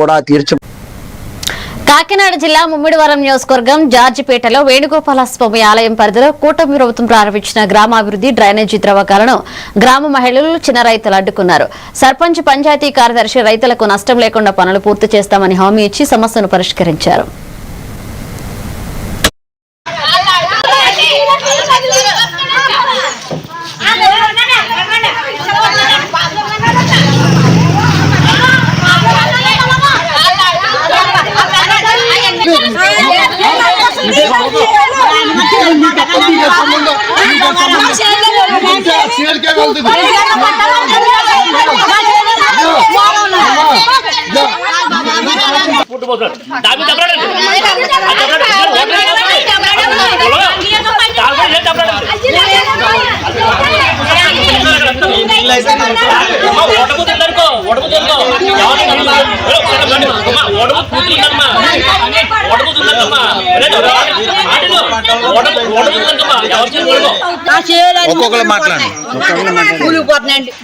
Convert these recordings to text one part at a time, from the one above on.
కూడా తీర్చి. కాకినాడ జిల్లా ముమ్మిడివరం నియోజకవర్గం జార్జిపేటలో వేణుగోపాలస్వామి ఆలయం పరిధిలో కూటమి ప్రభుత్వం ప్రారంభించిన గ్రామాభివృద్ధి డ్రైనేజీ త్రవ్వకాలను గ్రామ మహిళలు చిన్న రైతులు అడ్డుకున్నారు. సర్పంచ్, పంచాయతీ కార్యదర్శి రైతులకు నష్టం లేకుండా పనులు పూర్తి చేస్తామని హామీ ఇచ్చి సమస్యను పరిష్కరించారు.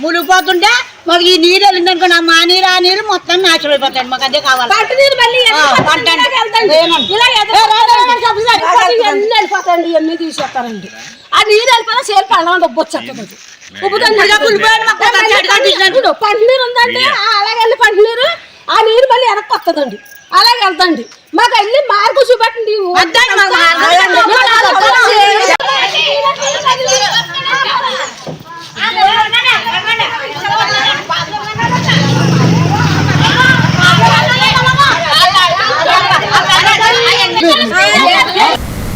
మునిగిపోతుంటే మాకు ఈ నీరు వెళ్ళిందనుకో మా నీరు ఆ నీరు మొత్తం నాశనం అయిపోతాయి. మాకు అదే కావాలి. ఇవన్నీ తీసేస్తారండి. ఆ నీరు వెళ్ళిపోయినా సేల్ పడడం డబ్బొచ్చేస్తుంది. పంట నీరు ఉందంటే అలాగే వెళ్ళి పంట నీరు ఆ నీరు మళ్ళీ వెనక్కి వస్తుందండి. అలాగే వెళ్తాండి. మాకు వెళ్ళి మార్పు చూపెట్టండి.